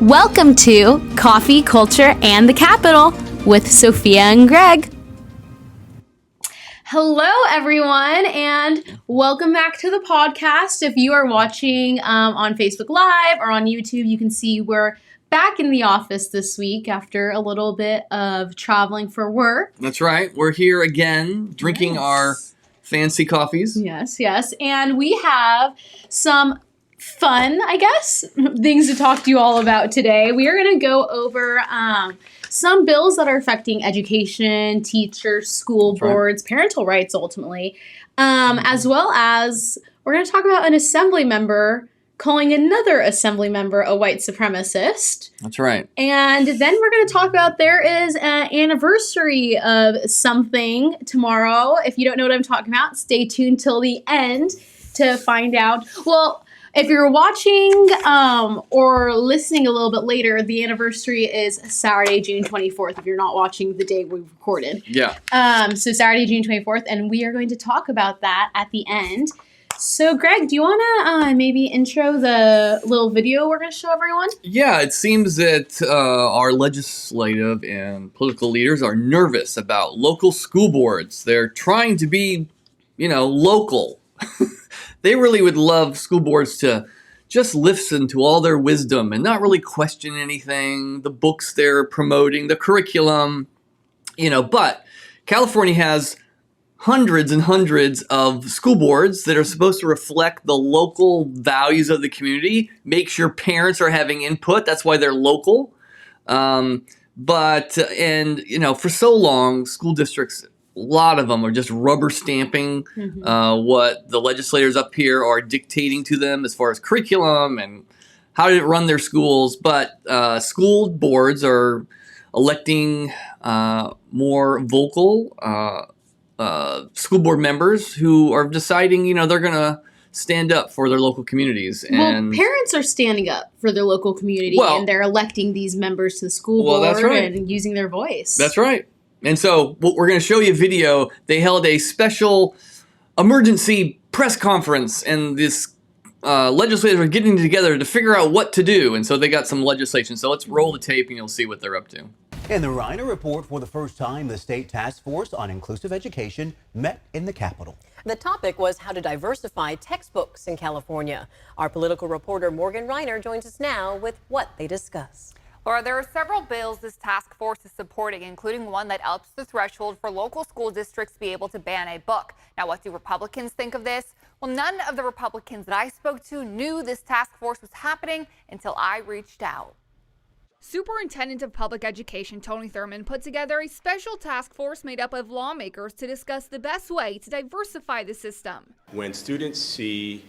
Welcome to Coffee, Culture, and the Capital with Sophia and Greg. Hello, everyone, and welcome back to the podcast. If you are watching on Facebook Live or on YouTube, you can see we're back in the office this week after a little bit of traveling for work. That's right. We're here again, drinking our fancy coffees. Yes. And we have some fun, I guess, things to talk to you all about today. We are going to go over some bills that are affecting education, teachers, school boards, parental rights, ultimately, as well as we're going to talk about an assembly member calling another assembly member a white supremacist. That's right. And then we're going to talk about there is an anniversary of something tomorrow. If you don't know what I'm talking about, stay tuned till the end to find out. Well, if you're watching or listening a little bit later, the anniversary is Saturday, June 24th, if you're not watching the day we recorded. Yeah. So Saturday, June 24th, and we are going to talk about that at the end. So, Greg, do you want to maybe intro the little video we're going to show everyone? Yeah, it seems that our legislative and political leaders are nervous about local school boards. They're trying to be, local. They really would love school boards to just listen to all their wisdom and not really question anything, the books they're promoting, the curriculum, but California has hundreds and hundreds of school boards that are supposed to reflect the local values of the community, make sure parents are having input. That's why they're local. For so long, school districts, a lot of them are just rubber stamping what the legislators up here are dictating to them as far as curriculum and how to run their schools. But school boards are electing more vocal school board members who are deciding, they're going to stand up for their local communities. And parents are standing up for their local community, and they're electing these members to the school board that's right. and using their voice. That's right. And so we're going to show you a video. They held a special emergency press conference, and this legislators are getting together to figure out what to do. And so they got some legislation. So let's roll the tape and you'll see what they're up to. In the Reiner Report, for the first time, the state task force on inclusive education met in the Capitol. The topic was how to diversify textbooks in California. Our political reporter Morgan Reiner joins us now with what they discussed. Laura, there are several bills this task force is supporting, including one that ups the threshold for local school districts to be able to ban a book. Now, what do Republicans think of this? Well, none of the Republicans that I spoke to knew this task force was happening until I reached out. Superintendent of Public Education Tony Thurmond put together a special task force made up of lawmakers to discuss the best way to diversify the system. When students see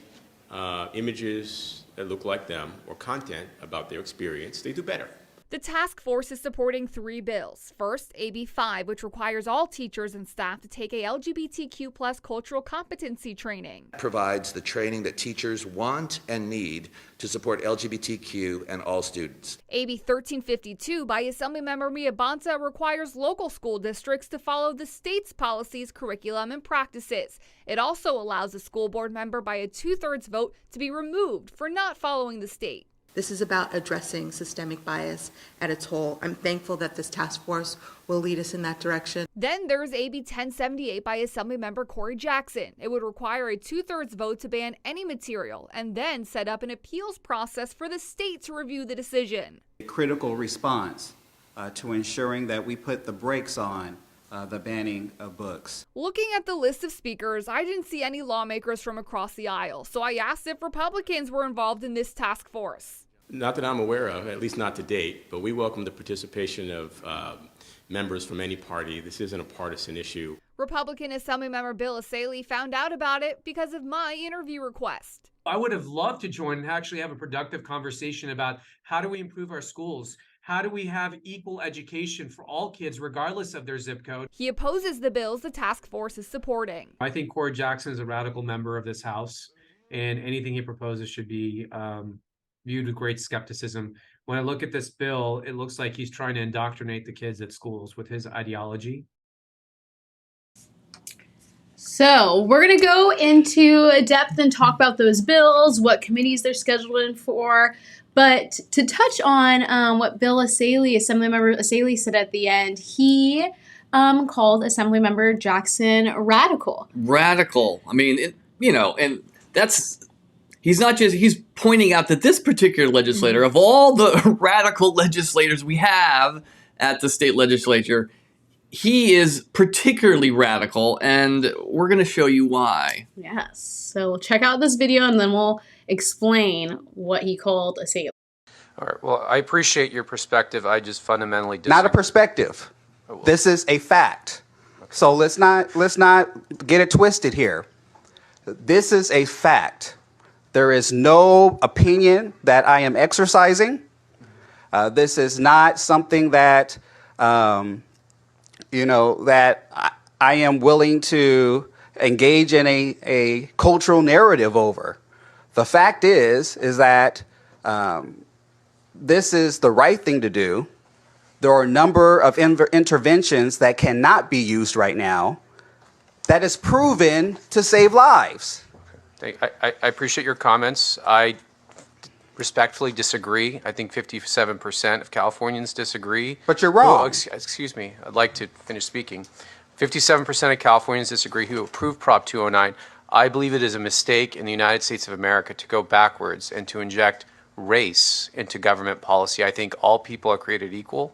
images that look like them or content about their experience, they do better. The task force is supporting 3 bills. First, AB 5, which requires all teachers and staff to take a LGBTQ+ cultural competency training. Provides the training that teachers want and need to support LGBTQ and all students. AB 1352 by Assemblymember Mia Bonta requires local school districts to follow the state's policies, curriculum, and practices. It also allows a school board member by a 2/3 vote to be removed for not following the state. This is about addressing systemic bias at its whole. I'm thankful that this task force will lead us in that direction. Then there's AB 1078 by Assemblymember Corey Jackson. It would require a 2/3 vote to ban any material and then set up an appeals process for the state to review the decision. A critical response to ensuring that we put the brakes on the banning of books. Looking at the list of speakers, I didn't see any lawmakers from across the aisle, so I asked if Republicans were involved in this task force. Not that I'm aware of, at least not to date, but we welcome the participation of members from any party. This isn't a partisan issue. Republican Assemblymember Bill Asaley found out about it because of my interview request. I would have loved to join and actually have a productive conversation about how do we improve our schools? How do we have equal education for all kids, regardless of their zip code? He opposes the bills the task force is supporting. I think Corey Jackson is a radical member of this House, and anything he proposes should be viewed with great skepticism. When I look at this bill, it looks like he's trying to indoctrinate the kids at schools with his ideology. So we're going to go into depth and talk about those bills, what committees they're scheduled in for. But to touch on what Bill Assaili, Assemblymember Assaili, said at the end, he called Assemblymember Jackson radical. Radical. I mean, and he's pointing out that this particular legislator, of all the radical legislators we have at the state legislature, he is particularly radical, and we're going to show you why. Yes. So check out this video, and then we'll explain what he called Assaili. All right. Well, I appreciate your perspective. I just fundamentally disagree. Not a perspective. This is a fact. So let's not get it twisted here. This is a fact. There is no opinion that I am exercising. This is not something that that I am willing to engage in a cultural narrative over. The fact is that this is the right thing to do. There are a number of interventions that cannot be used right now that is proven to save lives. I appreciate your comments. I respectfully disagree. I think 57% of Californians disagree. But you're wrong. Oh, excuse me. I'd like to finish speaking. 57% of Californians disagree who approved Prop 209. I believe it is a mistake in the United States of America to go backwards and to inject race into government policy. I think all people are created equal,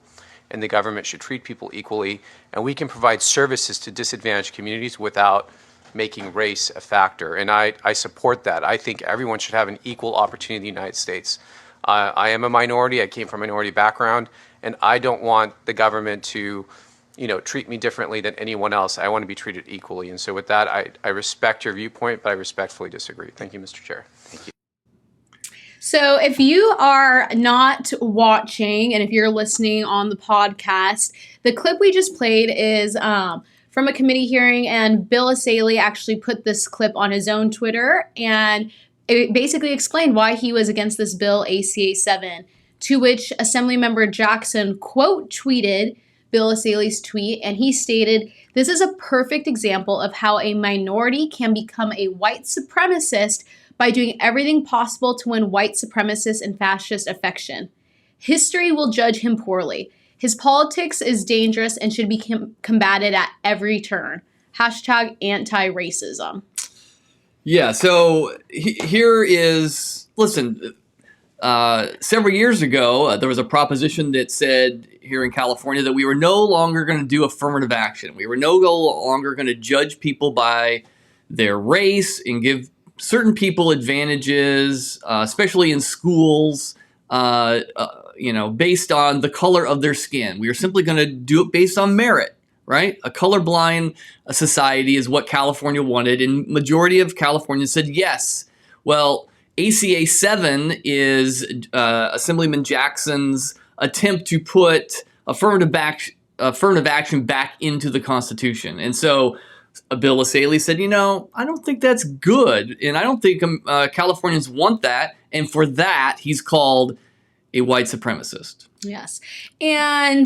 and the government should treat people equally, and we can provide services to disadvantaged communities without making race a factor. And I support that. I think everyone should have an equal opportunity in the United States. I am a minority. I came from a minority background, and I don't want the government to treat me differently than anyone else. I want to be treated equally. And so with that, I respect your viewpoint, but I respectfully disagree. Thank you, Mr. Chair. Thank you. So if you are not watching and if you're listening on the podcast, the clip we just played is from a committee hearing, and Bill Assaili actually put this clip on his own Twitter, and it basically explained why he was against this bill, ACA 7, to which Assemblymember Jackson quote tweeted Bill Assaili's tweet, and he stated, "This is a perfect example of how a minority can become a white supremacist by doing everything possible to win white supremacist and fascist affection. History will judge him poorly. His politics is dangerous and should be combated at every turn. Hashtag anti-racism." Yeah, so here is, listen, several years ago, there was a proposition that said here in California that we were no longer going to do affirmative action. We were no longer going to judge people by their race and give certain people advantages, especially in schools, based on the color of their skin. We are simply going to do it based on merit, right? A colorblind society is what California wanted, and majority of Californians said yes. Well, ACA 7 is Assemblyman Jackson's attempt to put affirmative action back into the Constitution. And so Bill Assaili said, I don't think that's good, and I don't think Californians want that. And for that, he's called a white supremacist. Yes. And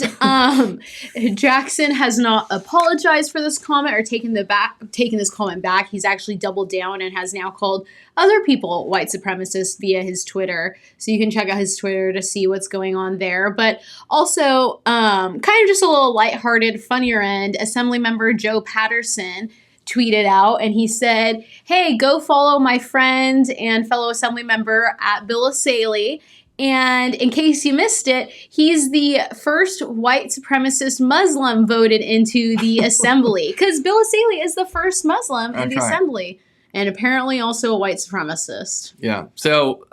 Jackson has not apologized for this comment or taken this comment back. He's actually doubled down and has now called other people white supremacists via his Twitter. So you can check out his Twitter to see what's going on there. But also, kind of just a little lighthearted, funnier end, Assemblymember Joe Patterson tweeted out, and he said, "Hey, go follow my friend and fellow Assemblymember at Bill Assaili. And in case you missed it, he's the first white supremacist Muslim voted into the assembly." Because Bill Assaili is the first Muslim in the assembly. And apparently also a white supremacist. Yeah. So,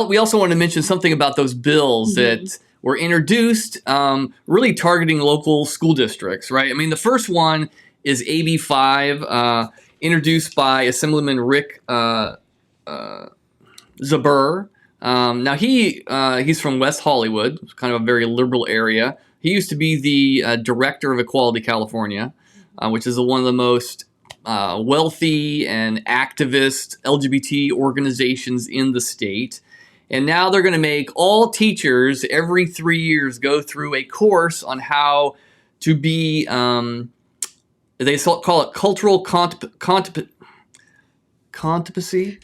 we also want to mention something about those bills that were introduced, really targeting local school districts, right? I mean, the first one is AB 5, introduced by Assemblyman Rick Zabur. Now he's from West Hollywood, kind of a very liberal area. He used to be the director of Equality California, which is one of the most wealthy and activist LGBT organizations in the state. And now they're going to make all teachers every 3 years go through a course on how to be, they call it cultural competency.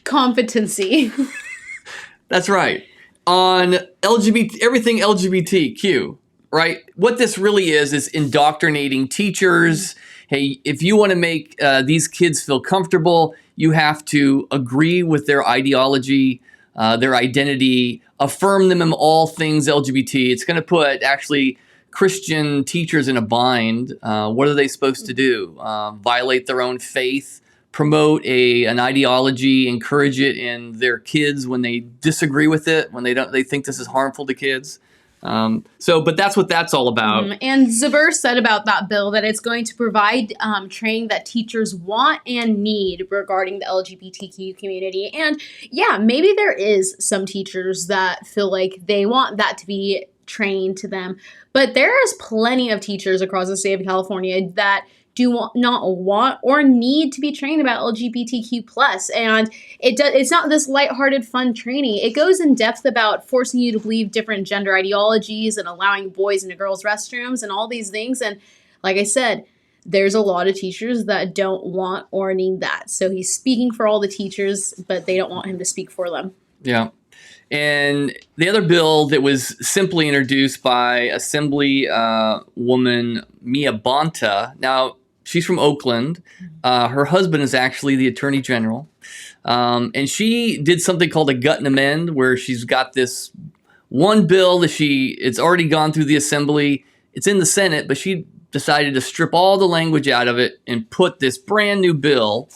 That's right. On everything LGBTQ, right? What this really is indoctrinating teachers. Hey, if you want to make these kids feel comfortable, you have to agree with their ideology, their identity, affirm them in all things LGBT. It's going to put actually Christian teachers in a bind. What are they supposed to do? Violate their own faith? Promote an ideology, encourage it in their kids when they disagree with it, when they think this is harmful to kids. But that's what that's all about. And Zubair said about that bill that it's going to provide training that teachers want and need regarding the LGBTQ community. And yeah, maybe there is some teachers that feel like they want that to be trained to them. But there is plenty of teachers across the state of California that do not want or need to be trained about LGBTQ+. And it's not this lighthearted, fun training. It goes in depth about forcing you to believe different gender ideologies and allowing boys into girls' restrooms and all these things. And like I said, there's a lot of teachers that don't want or need that. So he's speaking for all the teachers, but they don't want him to speak for them. Yeah. And the other bill that was simply introduced by Assembly woman Mia Bonta. Now, she's from Oakland. Her husband is actually the Attorney General. And she did something called a gut and amend, where she's got this one bill that it's already gone through the Assembly. It's in the Senate, but she decided to strip all the language out of it and put this brand new bill,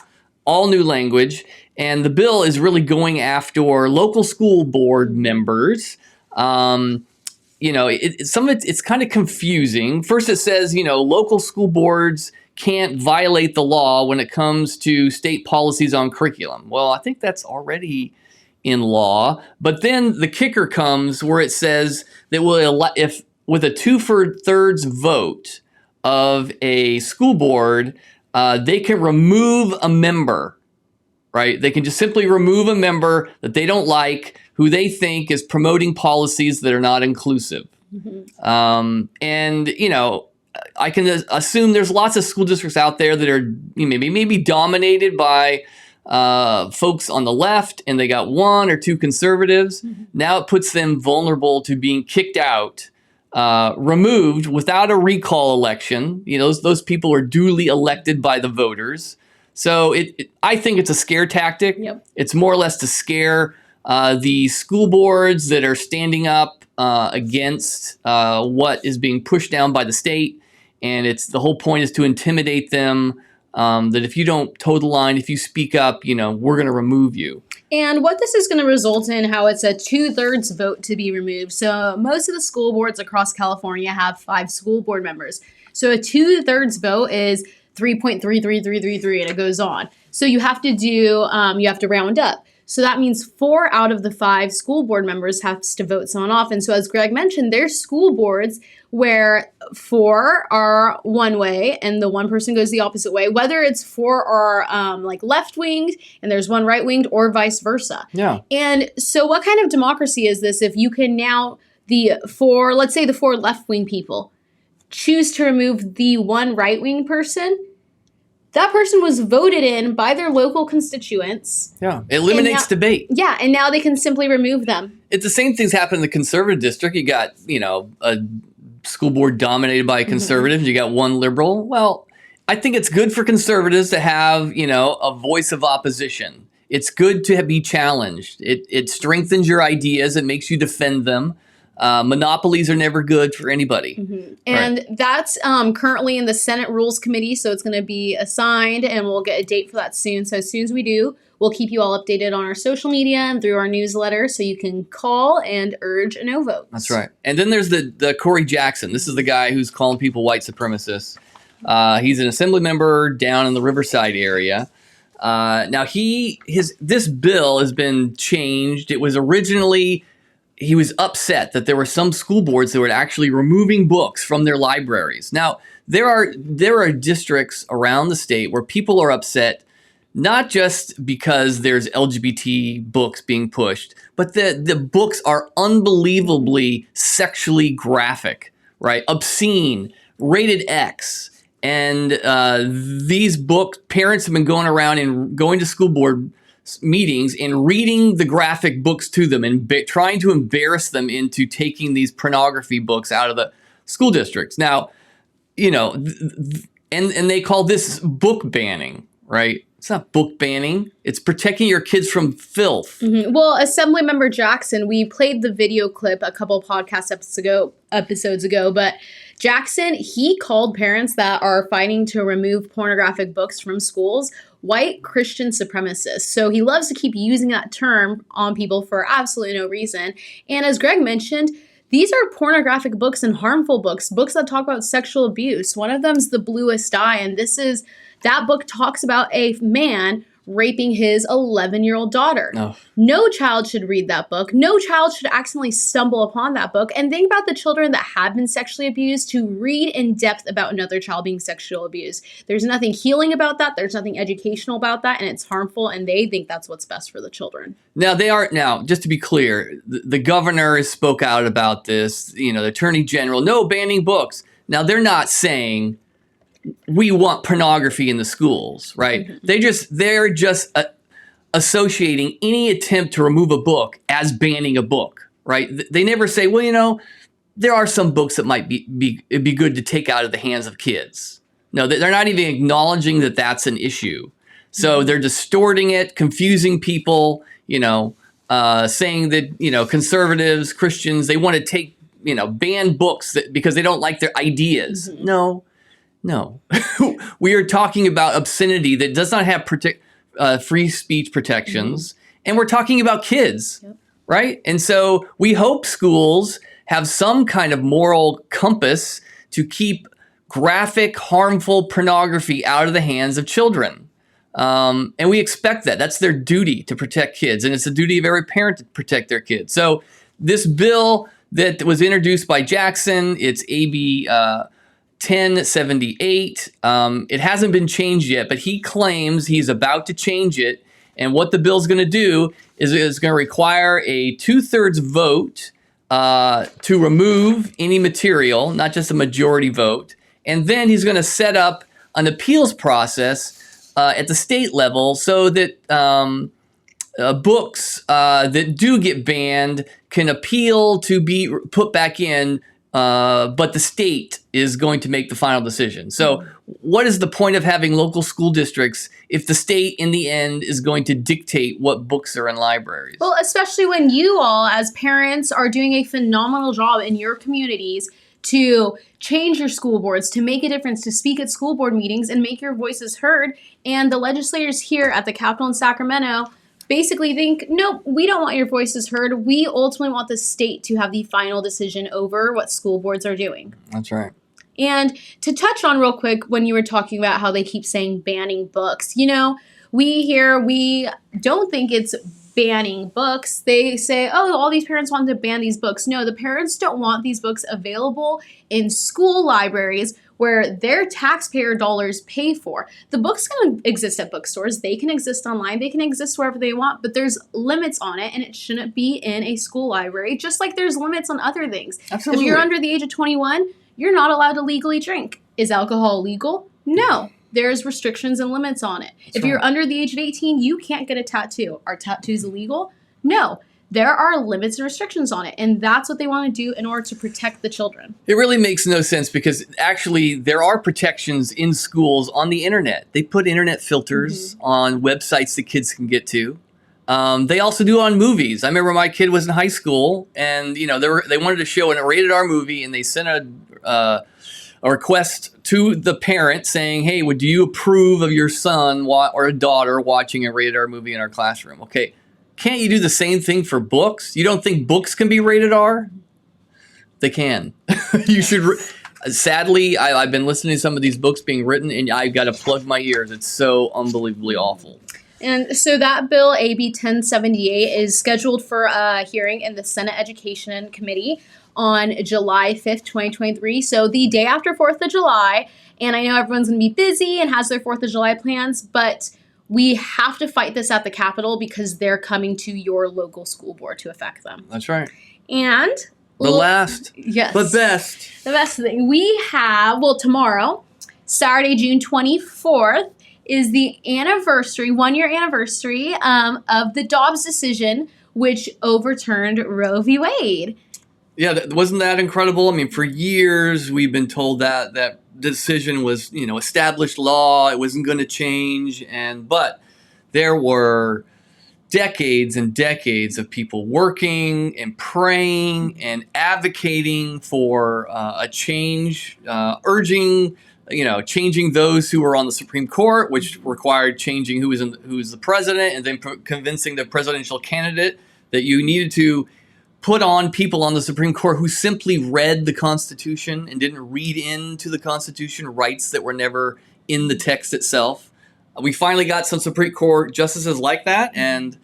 all new language. And the bill is really going after local school board members. Some of it's kind of confusing. First, it says, local school boards can't violate the law when it comes to state policies on curriculum. Well, I think that's already in law. But then the kicker comes where it says that if with a 2/3 vote of a school board, they can remove a member. Right? They can just simply remove a member that they don't like, who they think is promoting policies that are not inclusive. I can assume there's lots of school districts out there that are maybe dominated by folks on the left, and they got one or two conservatives. Now it puts them vulnerable to being kicked out, removed without a recall election. Those people are duly elected by the voters. So I think it's a scare tactic. Yep. It's more or less to scare the school boards that are standing up against what is being pushed down by the state. And the whole point is to intimidate them, that if you don't toe the line, if you speak up, we're going to remove you. And what this is going to result in, how it's a 2/3 vote to be removed. So most of the school boards across California have 5 school board members. So a 2/3 vote is 3.33333, and it goes on. So you have to round up. So that means 4 out of the 5 school board members have to vote someone off. And so as Greg mentioned, there's school boards where 4 are one way and the one person goes the opposite way, whether it's 4 are left-winged and there's one right-winged, or vice versa. Yeah. And so what kind of democracy is this if you can now, let's say the 4 left-wing people choose to remove the one right-wing person? That person was voted in by their local constituents. Yeah, it eliminates debate. Yeah, and now they can simply remove them. It's the same things happen in the conservative district. You got, a school board dominated by conservatives. You got one liberal. Well, I think it's good for conservatives to have, a voice of opposition. It's good to be challenged. It strengthens your ideas. It makes you defend them. Monopolies are never good for anybody. And that's currently in the Senate Rules Committee, so it's going to be assigned, and we'll get a date for that soon. So as soon as we do, we'll keep you all updated on our social media and through our newsletter, so you can call and urge a no vote. That's right. And then there's the Corey Jackson. This is the guy who's calling people white supremacists. He's an assembly member down in the Riverside area. Now this bill has been changed. It was originally, he was upset that there were some school boards that were actually removing books from their libraries. Now, there are districts around the state where people are upset, not just because there's LGBT books being pushed, but the books are unbelievably sexually graphic, right? Obscene, rated X. And these books, parents have been going around and going to school board meetings and reading the graphic books to them and trying to embarrass them into taking these pornography books out of the school districts. Now, you know, and they call this book banning, right? It's not book banning. It's protecting your kids from filth. Mm-hmm. Well, Assemblymember Jackson, we played the video clip a couple podcast episodes ago, but Jackson, he called parents that are fighting to remove pornographic books from schools white Christian supremacists. So he loves to keep using that term on people for absolutely no reason. And as Greg mentioned, these are pornographic books and harmful books that talk about sexual abuse. One of them's The Bluest Eye, and that book talks about a man raping his 11-year-old daughter. Oh. No child should read that book. No child should accidentally stumble upon that book. And think about the children that have been sexually abused to read in depth about another child being sexually abused. There's nothing healing about that. There's nothing educational about that. And it's harmful. And they think that's what's best for the children. Now, just to be clear, the governor spoke out about this, the attorney general, no banning books. Now, they're not saying we want pornography in the schools, right? Mm-hmm. They're just associating any attempt to remove a book as banning a book, right? They never say, well, there are some books that might it'd be good to take out of the hands of kids. No, they're not even acknowledging that that's an issue. So they're distorting it, confusing people, saying that, conservatives, Christians, they want to take, ban books because they don't like their ideas. Mm-hmm. No, we are talking about obscenity that does not have free speech protections. Mm-hmm. And we're talking about kids, right? And so we hope schools have some kind of moral compass to keep graphic, harmful pornography out of the hands of children. And we expect that. That's their duty to protect kids. And it's the duty of every parent to protect their kids. So this bill that was introduced by Jackson, it's AB 1078. It hasn't been changed yet, but he claims he's about to change it. And what the bill's going to do is it's going to require a 2/3 vote to remove any material, not just a majority vote. And then he's going to set up an appeals process at the state level so that books that do get banned can appeal to be put back in, but the state is going to make the final decision. So what is the point of having local school districts if the state in the end is going to dictate what books are in libraries? Well, especially when you all as parents are doing a phenomenal job in your communities to change your school boards, to make a difference, to speak at school board meetings and make your voices heard. And the legislators here at the Capitol in Sacramento basically think, nope, we don't want your voices heard. We ultimately want the state to have the final decision over what school boards are doing. That's right. And to touch on real quick, when you were talking about how they keep saying banning books, we don't think it's banning books. They say, oh, all these parents want to ban these books. No, the parents don't want these books available in school libraries where their taxpayer dollars pay for. The books can exist at bookstores. They can exist online. They can exist wherever they want, but there's limits on it, and it shouldn't be in a school library, just like there's limits on other things. Absolutely. If you're under the age of 21, you're not allowed to legally drink. Is alcohol legal? No. There's restrictions and limits on it. If you're under the age of 18, you can't get a tattoo. Are tattoos illegal? No. There are limits and restrictions on it, and that's what they want to do in order to protect the children. It really makes no sense because actually there are protections in schools on the internet. They put internet filters on websites that kids can get to. They also do on movies. I remember my kid was in high school, and they wanted to show a rated R movie, and they sent a request to the parent saying, hey, do you approve of your son or a daughter watching a rated R movie in our classroom? Okay, can't you do the same thing for books? You don't think books can be rated R? They can. You should. Sadly, I've been listening to some of these books being written, and I've got to plug my ears. It's so unbelievably awful. And so that bill, AB 1078, is scheduled for a hearing in the Senate Education Committee on July 5th, 2023. So the day after 4th of July. And I know everyone's going to be busy and has their 4th of July plans, but we have to fight this at the Capitol because they're coming to your local school board to affect them. That's right. And the best thing we have, tomorrow, Saturday, June 24th, is the anniversary, 1-year anniversary of the Dobbs decision, which overturned Roe v. Wade. Yeah, wasn't that incredible? I mean, for years we've been told that that decision was, established law. It wasn't going to change, but there were decades and decades of people working and praying and advocating for a change, urging, changing those who were on the Supreme Court, which required changing who was the president, and then convincing the presidential candidate that you needed to put on people on the Supreme Court who simply read the Constitution and didn't read into the Constitution rights that were never in the text itself. We finally got some Supreme Court justices like that, and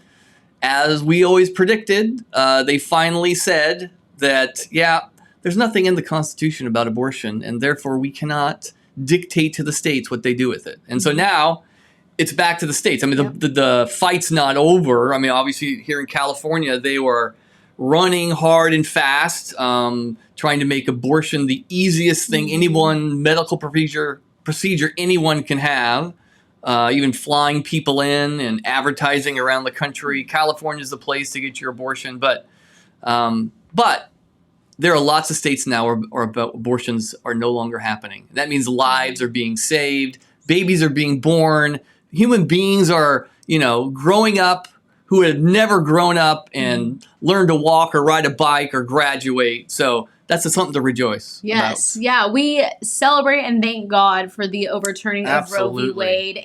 as we always predicted, they finally said that, there's nothing in the Constitution about abortion, and therefore we cannot dictate to the states what they do with it. And so now it's back to the states. I mean, the fight's not over. I mean, obviously here in California, they were running hard and fast, trying to make abortion the easiest thing medical procedure anyone can have. Even flying people in and advertising around the country. California is the place to get your abortion. But there are lots of states now where abortions are no longer happening. That means lives are being saved. Babies are being born. Human beings are, growing up who had never grown up and learned to walk or ride a bike or graduate. So that's something to rejoice Yes. about. Yeah. We celebrate and thank God for the overturning of Roe v. Wade.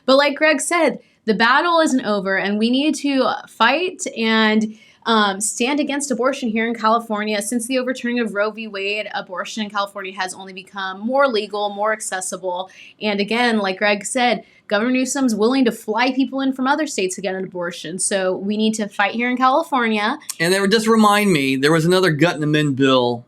But like Greg said, the battle isn't over, and we need to fight and stand against abortion here in California. Since the overturning of Roe v. Wade, abortion in California has only become more legal, more accessible. And again, like Greg said, Governor Newsom's willing to fly people in from other states to get an abortion. So we need to fight here in California. And they just remind me, there was another gut in the min bill.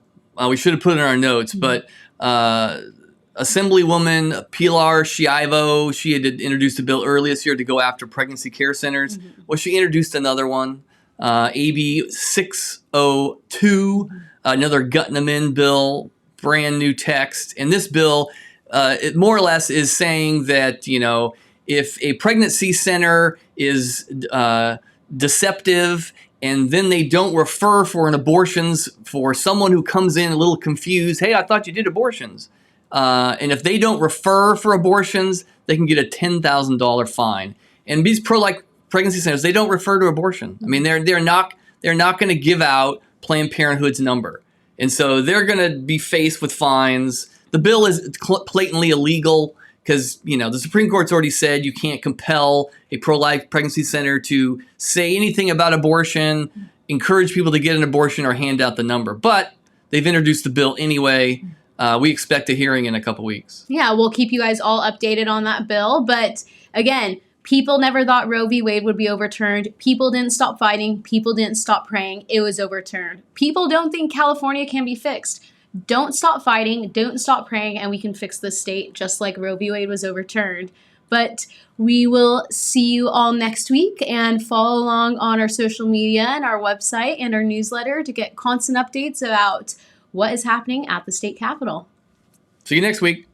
We should have put it in our notes, but Assemblywoman Pilar Schiavo, she had introduced a bill earlier this year to go after pregnancy care centers. Well, she introduced another one, AB 602, another gut in the min bill, brand new text. And this bill, it more or less is saying that, if a pregnancy center is deceptive and then they don't refer for an abortions for someone who comes in a little confused, hey, I thought you did abortions. And if they don't refer for abortions, they can get a $10,000 fine. And these pro-life pregnancy centers, they don't refer to abortion. I mean, they're not going to give out Planned Parenthood's number. And so they're going to be faced with fines. The bill is blatantly illegal because, the Supreme Court's already said you can't compel a pro-life pregnancy center to say anything about abortion, encourage people to get an abortion, or hand out the number. But they've introduced the bill anyway. We expect a hearing in a couple weeks. Yeah, we'll keep you guys all updated on that bill. But again, people never thought Roe v. Wade would be overturned. People didn't stop fighting. People didn't stop praying. It was overturned. People don't think California can be fixed. Don't stop fighting. Don't stop praying. And we can fix this state just like Roe v. Wade was overturned. But we will see you all next week, and follow along on our social media and our website and our newsletter to get constant updates about what is happening at the state capitol. See you next week.